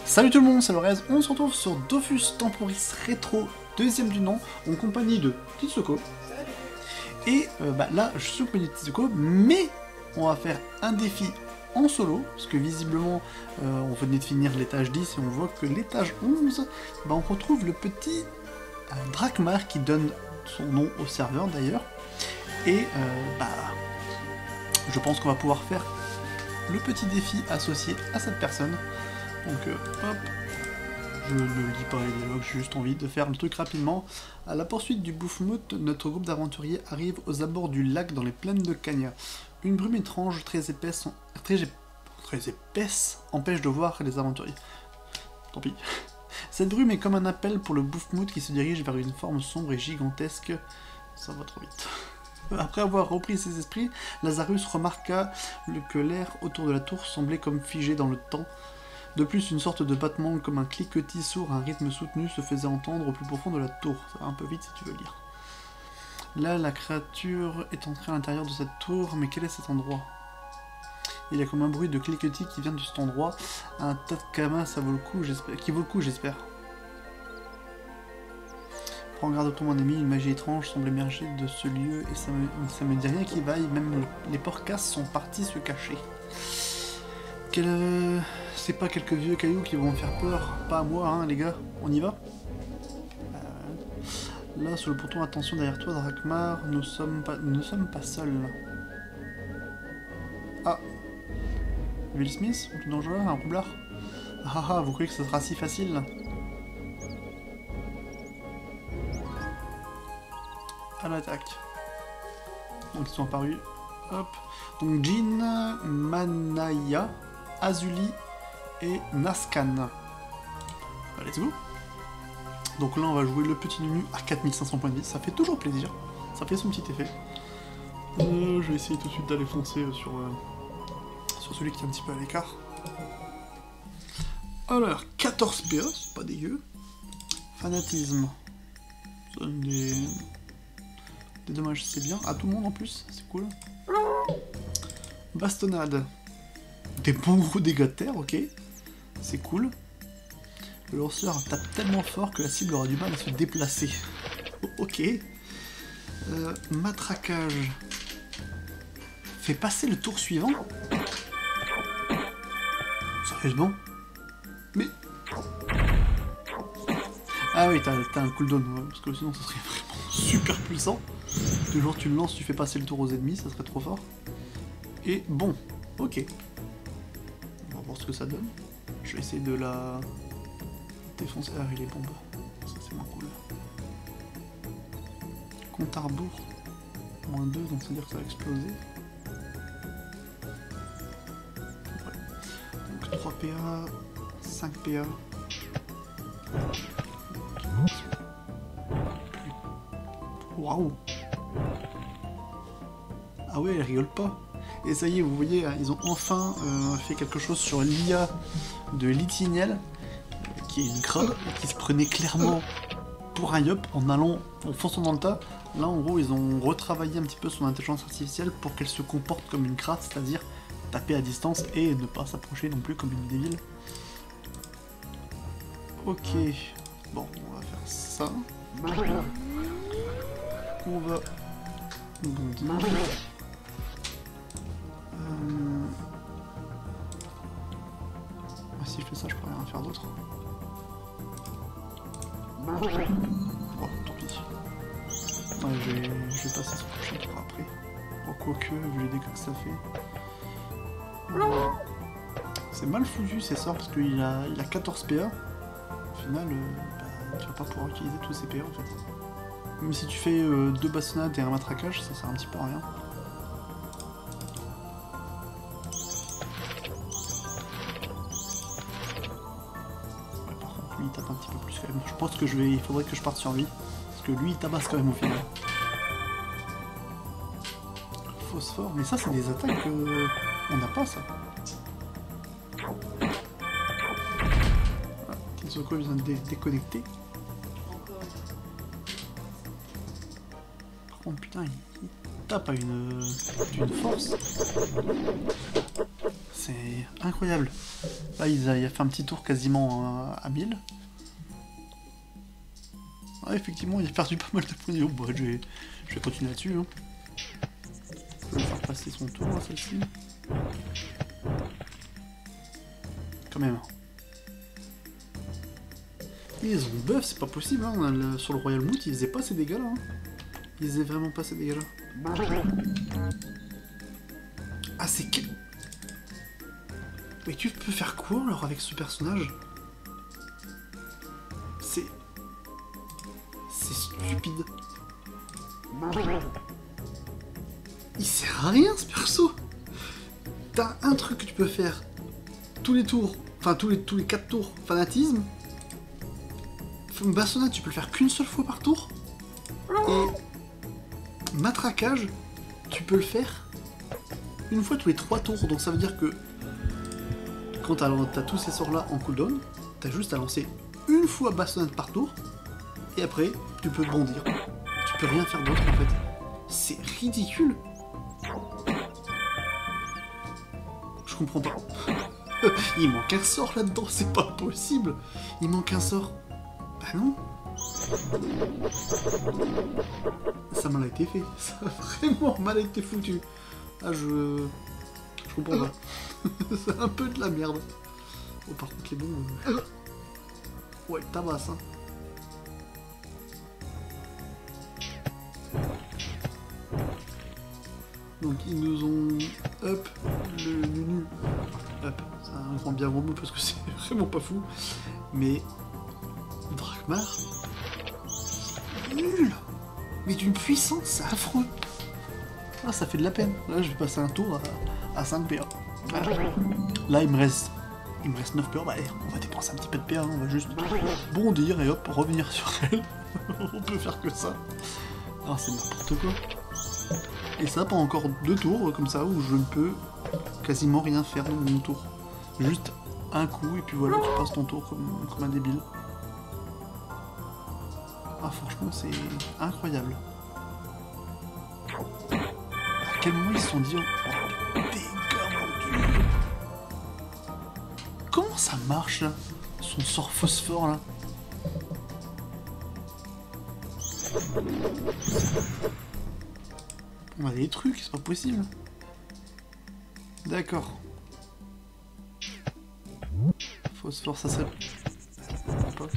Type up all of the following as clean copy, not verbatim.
Salut tout le monde, c'est Lorez, on se retrouve sur Dofus Temporis Retro, deuxième du nom, en compagnie de Titsoko. Et là, je suis en compagnie de Titsoko, mais on va faire un défi en solo, parce que visiblement, on venait de finir l'étage 10 et on voit que l'étage 11, on retrouve le petit Drakmar qui donne son nom au serveur d'ailleurs. Et je pense qu'on va pouvoir faire le petit défi associé à cette personne. Donc hop, je ne lis pas les dialogues, j'ai juste envie de faire le truc rapidement. À la poursuite du Bouffmout, notre groupe d'aventuriers arrive aux abords du lac dans les plaines de Kanya. Une brume étrange très épaisse empêche de voir les aventuriers. Tant pis. Cette brume est comme un appel pour le Bouffmout qui se dirige vers une forme sombre et gigantesque. Ça va trop vite. Après avoir repris ses esprits, Lazarus remarqua que l'air autour de la tour semblait comme figé dans le temps. De plus, une sorte de battement comme un cliquetis sourd à un rythme soutenu se faisait entendre au plus profond de la tour. Ça va un peu vite si tu veux lire. Là, la créature est entrée à l'intérieur de cette tour, mais quel est cet endroit? Il y a comme un bruit de cliquetis qui vient de cet endroit. Un tas de camas, ça vaut le coup, j'espère. Qui vaut le coup, j'espère. Prends garde toi mon ami, une magie étrange semble émerger de ce lieu et ça me dit rien qui vaille, même les porcasses sont partis se cacher. C'est pas quelques vieux cailloux qui vont me faire peur, pas à moi hein les gars, on y va? Là sur le ponton, attention derrière toi Drakmar, nous ne sommes pas seuls. Ah, Will Smith, un truc dangereux, un roublard? Ah, vous croyez que ce sera si facile? À l'attaque. Donc ils sont apparus. Hop. Donc Jin, Manaya, Azuli et Naskan. Let's go. Donc là on va jouer le petit Nunu à 4500 points de vie. Ça fait toujours plaisir. Ça fait son petit effet. Je vais essayer tout de suite d'aller foncer sur celui qui est un petit peu à l'écart. Alors, 14 PA, c'est pas dégueu. Fanatisme. Ça donne des dommages, c'est bien. À tout le monde en plus, c'est cool. Bastonnade. Des bons gros dégâts de terre, ok. C'est cool. Le lanceur tape tellement fort que la cible aura du mal à se déplacer. Ok. Matraquage. Fait passer le tour suivant. Sérieusement? Mais... Ah oui, t'as un cooldown, ouais, parce que sinon ça serait vraiment super puissant. Toujours tu le lances, tu fais passer le tour aux ennemis, ça serait trop fort. Et bon, ok. On va voir ce que ça donne. Je vais essayer de la défoncer. Ah oui, les bombes. Ça c'est moins cool. Compte à rebours. Moins 2, donc ça veut dire que ça va exploser. Ouais. Donc 3 PA, 5 PA. Waouh! Ah ouais, elle rigole pas. Et ça y est, vous voyez, ils ont enfin fait quelque chose sur l'IA de Litiniel, qui est une crade, qui se prenait clairement pour un yop en fonçant dans le tas. Là, en gros, ils ont retravaillé un petit peu son intelligence artificielle pour qu'elle se comporte comme une crade, c'est-à-dire taper à distance et ne pas s'approcher non plus comme une débile. Ok. Bon, on va faire ça. On va... si je fais ça, je pourrais rien faire d'autre. Oh, tant pis. Ouais, je vais passer ce prochain tour après. Oh, quoique, vu les dégâts que ça fait. C'est mal foutu ces sorts parce qu'il a 14 PA. Au final, tu vas pas pouvoir utiliser tous ces PA en fait. Même si tu fais 2 bastonnades et un matraquage, ça sert un petit peu à rien. Ouais, par contre, lui il tape un petit peu plus quand même. Je pense que il faudrait que je parte sur lui. Parce que lui il tabasse quand même au final. Phosphore, mais ça c'est des attaques on n'a pas ça. Titsoko vient de déconnecter. Oh putain, il tape à d'une force. C'est incroyable. Là, il a fait un petit tour quasiment à 1000. Ah, effectivement, il a perdu pas mal de points de vie. Oh, bah, je vais continuer là-dessus. Hein. Je vais faire passer son tour, à celle-ci. Quand même. Ils ont buff, c'est pas possible. Hein. Sur le Royal Moot, ils faisaient pas ces dégâts-là. Hein. Ils faisaient vraiment pas ces dégâts-là. Ah, c'est que... Mais tu peux faire quoi, alors, avec ce personnage? C'est stupide. Il sert à rien, ce perso. T'as un truc que tu peux faire tous les tours, enfin tous les 4 tours, fanatisme. Bastonnade, tu peux le faire qu'une seule fois par tour. Et matraquage, tu peux le faire une fois tous les 3 tours. Donc ça veut dire que quand t'as tous ces sorts là en cooldown, t'as juste à lancer une fois bastonnade par tour. Et après, tu peux bondir. Tu peux rien faire d'autre en fait. C'est ridicule. Je comprends pas. Il manque un sort là-dedans, c'est pas possible. Il manque un sort. Bah non. Ça m'a été fait. Ça a vraiment mal été foutu. Ah, je comprends pas. C'est un peu de la merde. Oh, par contre, les bons... Ouais, tabasse, hein. Donc ils nous ont up le Nunu. Up, c'est un grand bien gros mot parce que c'est vraiment pas fou. Mais Drakmar, nul. Mais d'une puissance, c'est affreux. Ah, ça fait de la peine. Là, je vais passer un tour à 5 PA. Là, il me reste 9 PA. Bah, on va dépenser un petit peu de PA. On va juste bondir et hop, revenir sur elle. On peut faire que ça. Ah, c'est n'importe quoi. Et ça pendant encore 2 tours, comme ça, où je ne peux quasiment rien faire dans mon tour. Juste un coup, et puis voilà, tu passes ton tour comme un débile. Ah, franchement, c'est incroyable. À quel moment ils se sont dit... Oh, dégâts, mon dieu. Comment ça marche, là? Son sort phosphore, là. On a des trucs, c'est pas possible. D'accord. Phosphore, ça serait...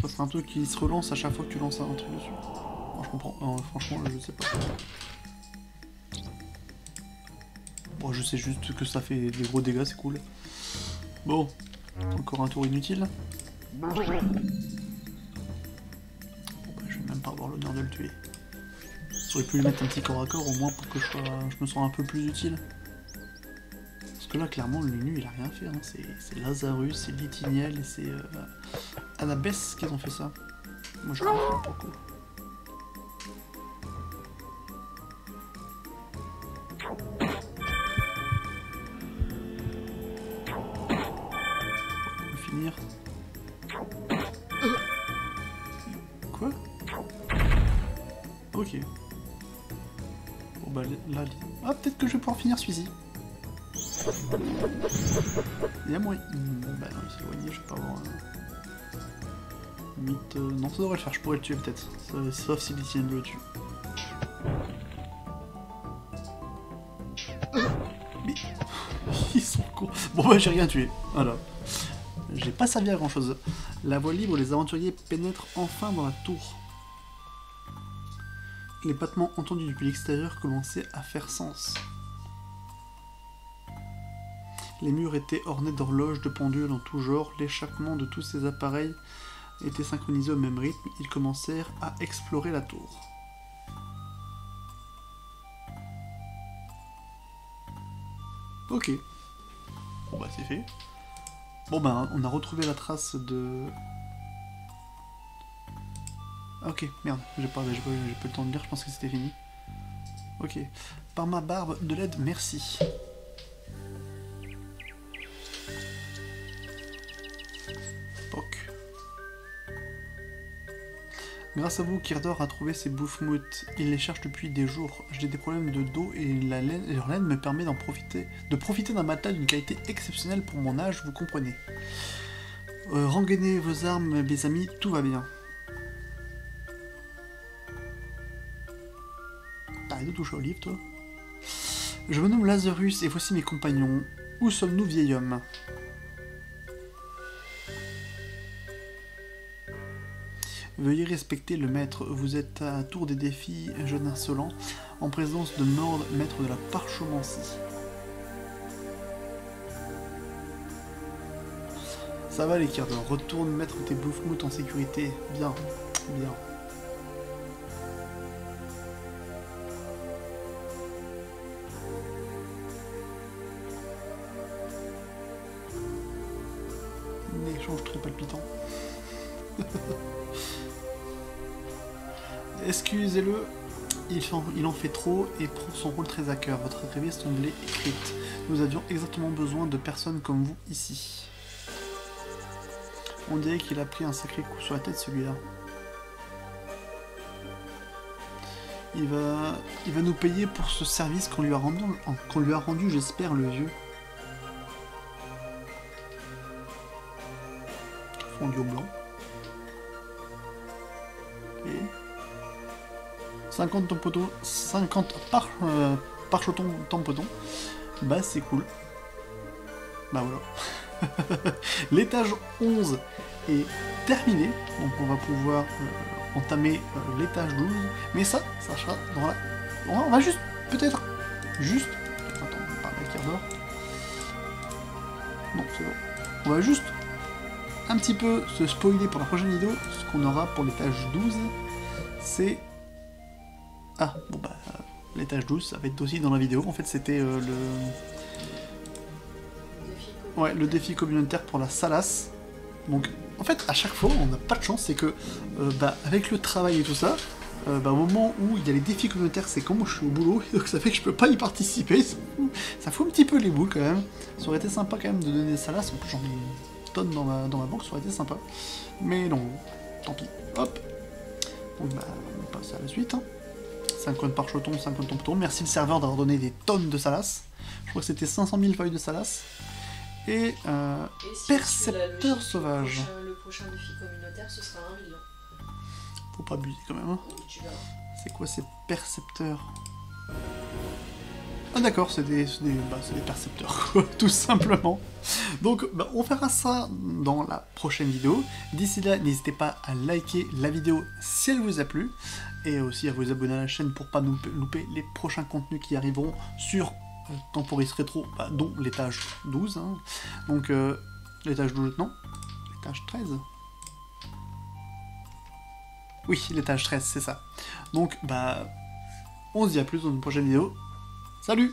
Ça serait un truc qui se relance à chaque fois que tu lances un truc dessus. Non, je comprends. Non, franchement, je sais pas. Bon, je sais juste que ça fait des gros dégâts, c'est cool. Bon. Encore un tour inutile. Bon, bah, je vais même pas avoir l'honneur de le tuer. J'aurais pu lui mettre un petit corps à corps au moins pour que je me sens un peu plus utile. Parce que là, clairement, le Nunu, il a rien fait. Hein. C'est Lazarus, c'est Litiniel et c'est Anabès qui ont fait ça. Moi, je comprends pas beaucoup. On va finir. Quoi? Ok. Bon bah là... Ah, peut-être que je vais pouvoir finir celui-ci. Il y a moyen... bah non, il s'est éloigné, je vais pas avoir... Mythe... Non, ça devrait le faire, je pourrais le tuer peut-être. Sauf si Litiniel le tue. Mais... Ils sont cons. Bon bah j'ai rien tué, voilà. J'ai pas servi à grand chose. La voie libre, les aventuriers pénètrent enfin dans la tour. Les battements entendus depuis l'extérieur commençaient à faire sens. Les murs étaient ornés d'horloges, de pendules en tout genre, l'échappement de tous ces appareils était synchronisé au même rythme, ils commencèrent à explorer la tour. Ok. Bon bah c'est fait. Bon bah on a retrouvé la trace de... Ok, merde, j'ai pas le temps de lire, je pense que c'était fini. Ok. Par ma barbe, de l'aide, merci. Grâce à vous, Kirdor a trouvé ces bouffmoutes. Il les cherche depuis des jours. J'ai des problèmes de dos et leur laine me permet de profiter d'un matelas d'une qualité exceptionnelle pour mon âge, vous comprenez. Rengainez vos armes, mes amis, tout va bien. T'arrêtes de toucher au livre, toi. Je me nomme Lazarus et voici mes compagnons. Où sommes-nous, vieil homme? Veuillez respecter le maître, vous êtes à tour des défis, jeune insolent, en présence de Mord, maître de la parchemencie. Ça va les Kirdor, retourne mettre tes bouffmoutes en sécurité. Bien, bien. Un échange très palpitant. Excusez-le, il en fait trop et prend son rôle très à cœur. Votre arrivée semblait écrite. Nous avions exactement besoin de personnes comme vous ici. On dirait qu'il a pris un sacré coup sur la tête, celui-là. Il va nous payer pour ce service qu'on lui a rendu, j'espère, le vieux. Fondu au blanc. Et 50 tampotons, 50 parchetons tampotons. Bah c'est cool. Bah voilà. L'étage 11 est terminé. Donc on va pouvoir entamer l'étage 12. Mais ça sera dans la... On va juste, peut-être, Attends, on va parler à Kirdor. Non, c'est bon. On va juste un petit peu se spoiler pour la prochaine vidéo. Ce qu'on aura pour l'étage 12, c'est... Ah, bon bah, l'étage 12, ça va être aussi dans la vidéo. En fait, c'était le défi communautaire pour la Salas. Donc, en fait, à chaque fois, on n'a pas de chance, c'est que, avec le travail et tout ça, au moment où il y a les défis communautaires, c'est quand moi je suis au boulot, donc ça fait que je peux pas y participer. Ça fout un petit peu les boules quand même. Ça aurait été sympa quand même de donner des Salas, en plus j'en ai une tonne dans ma banque, ça aurait été sympa. Mais non, tant pis. Hop. Donc on passe à la suite. 50 parchetons, 50 tampons. Merci le serveur d'avoir donné des tonnes de Salas. Je crois que c'était 500 000 feuilles de Salas. Et si percepteur sauvage. Le prochain défi communautaire, ce sera 1 million. Faut pas abuser quand même. Hein. C'est quoi ces percepteurs? Ah d'accord, c'est des percepteurs, quoi, tout simplement. Donc on verra ça dans la prochaine vidéo. D'ici là, n'hésitez pas à liker la vidéo si elle vous a plu, et aussi à vous abonner à la chaîne pour pas louper les prochains contenus qui arriveront sur Temporis Rétro, dont l'étage 12. Hein. Donc l'étage 12, non, l'étage 13. Oui, l'étage 13, c'est ça. Donc on se dit à plus dans une prochaine vidéo. Salut!